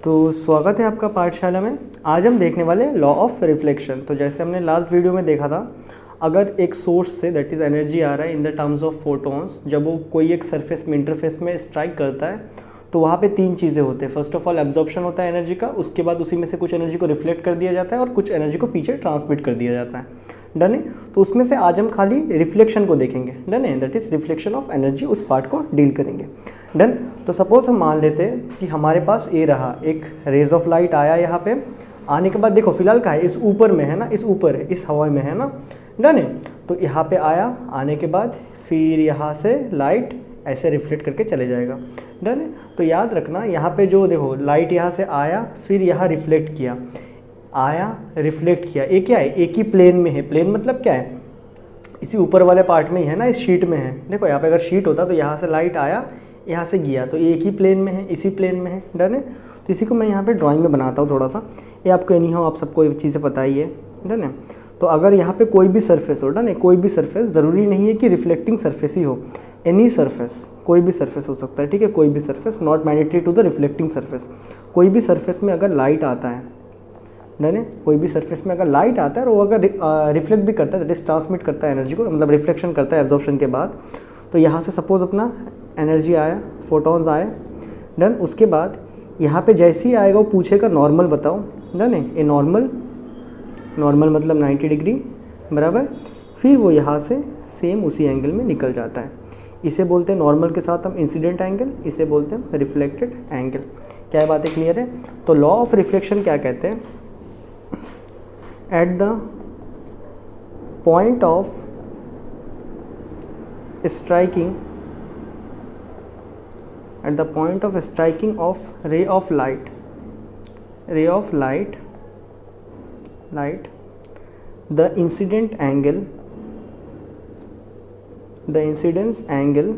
तो स्वागत है आपका पाठशाला में। आज हम देखने वाले लॉ ऑफ रिफ्लेक्शन। तो जैसे हमने लास्ट वीडियो में देखा था, अगर एक source say that is energy आ रहा है in the terms of photons, जब वो कोई एक सरफेस में इंटरफेस में स्ट्राइक करता है तो वहाँ पे तीन चीज़ें होते हैं। फर्स्ट ऑफ ऑल एब्जॉर्प्शन होता है एनर्जी का, उसके बाद उसी में से कुछ एनर्जी को रिफ्लेक्ट कर दिया जाता है और कुछ एनर्जी को पीछे ट्रांसमिट कर दिया जाता है। डन है। तो उसमें से आज हम खाली रिफ्लेक्शन को देखेंगे। डन है, that is reflection of energy, उस पार्ट को डील करेंगे। डन। तो सपोज हम मान लेते हैं कि हमारे पास ये रहा, एक रेज ऑफ लाइट आया यहाँ पे। आने के बाद देखो फिलहाल कहाँ है, इस ऊपर में है ना, इस ऊपर है, इस हवा में है ना। डन है। तो यहाँ पे आया, आने के बाद फिर यहाँ से लाइट ऐसे रिफ्लेक्ट करके चले जाएगा। डन है। तो याद रखना यहाँ पे जो देखो लाइट यहाँ से आया, फिर यहाँ रिफ्लेक्ट किया, आया रिफ्लेक्ट किया, ये क्या है, एक ही प्लेन में है। प्लेन मतलब क्या है, इसी ऊपर वाले पार्ट में ही है ना, इस शीट में है। देखो यहाँ पे अगर शीट होता तो यहाँ से लाइट आया, यहाँ से गया, तो एक ही प्लेन में है, इसी प्लेन में है। डन है। तो इसी को मैं यहाँ पे ड्राइंग में बनाता हूँ थोड़ा सा, ये आपको एनी हो, आप सबको ये चीज़ें पता ही है। डन है। तो अगर यहाँ पे कोई भी सरफेस हो, डन है, कोई भी सरफेस, ज़रूरी नहीं है कि रिफ्लेक्टिंग सरफेस ही हो, एनी सरफेस, कोई भी सरफेस हो सकता है। ठीक है, कोई भी surface, not mandatory to the reflecting surface. कोई भी सरफेस में अगर लाइट आता है, डन है, कोई भी सरफेस में अगर लाइट आता है और वो अगर रिफ्लेक्ट भी करता है, दैट इज ट्रांसमिट करता है एनर्जी को, मतलब रिफ्लेक्शन करता है एब्जॉर्प्शन के बाद। तो यहाँ से सपोज अपना एनर्जी आया, फोटॉन्स आए। डन। उसके बाद यहाँ पे जैसे ही आएगा वो पूछेगा नॉर्मल बताओ। डन है। ये नॉर्मल, नॉर्मल मतलब 90 डिग्री बराबर। फिर वो यहाँ से सेम उसी एंगल में निकल जाता है। इसे बोलते हैं नॉर्मल के साथ हम इंसिडेंट एंगल, इसे बोलते हैं रिफ्लेक्टेड एंगल। क्या ये बातें क्लियर है? तो लॉ ऑफ रिफ्लेक्शन क्या कहते हैं, at the point of striking, at the point of striking of ray of light, the incident angle, the incidence angle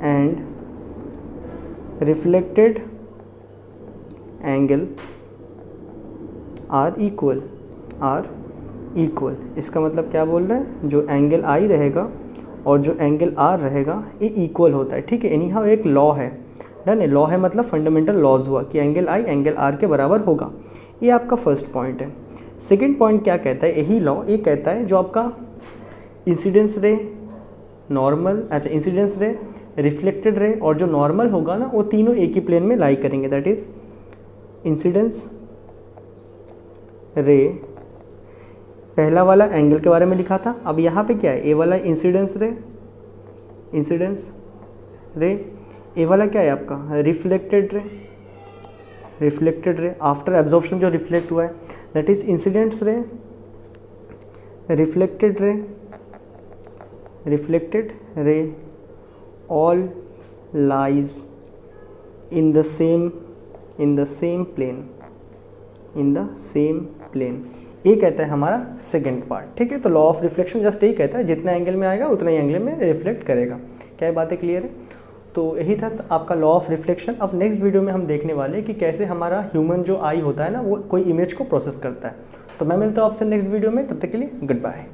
and reflected angle are equal। इसका मतलब क्या बोल रहा है, जो एंगल आई रहेगा और जो एंगल आर रहेगा ये इक्वल होता है। ठीक है, एनी हाउ एक लॉ है। डन है। लॉ है मतलब फंडामेंटल लॉज हुआ कि एंगल आई एंगल आर के बराबर होगा। ये आपका फर्स्ट पॉइंट है। सेकंड पॉइंट क्या कहता है, यही लॉ ये कहता है जो आपका इंसिडेंस रे, नॉर्मल, अच्छा इंसिडेंस रे, रिफ्लेक्टेड रे और जो नॉर्मल होगा ना, वो तीनों एक ही प्लेन में लाई करेंगे। दैट इज इंसिडेंस रे, पहला वाला एंगल के बारे में लिखा था। अब यहाँ पे क्या है, ए वाला इंसिडेंस रे, ए वाला क्या है आपका रिफ्लेक्टेड रे, आफ्टर एब्जॉर्प्शन जो रिफ्लेक्ट हुआ है, that is incidents ray, reflected ray, all lies in the same plane. ये कहता है हमारा सेकंड पार्ट। ठीक है। तो लॉ ऑफ रिफ्लेक्शन जस्ट यही कहता है, जितना एंगल में आएगा उतना ही एंगल में रिफ्लेक्ट करेगा। क्या ये बातें क्लियर है? तो यही था आपका लॉ ऑफ रिफ्लेक्शन। अब नेक्स्ट वीडियो में हम देखने वाले हैं कि कैसे हमारा ह्यूमन जो आई होता है ना, वो कोई इमेज को प्रोसेस करता है। तो मैं मिलता हूँ आपसे नेक्स्ट वीडियो में, तब तक के लिए गुड बाय।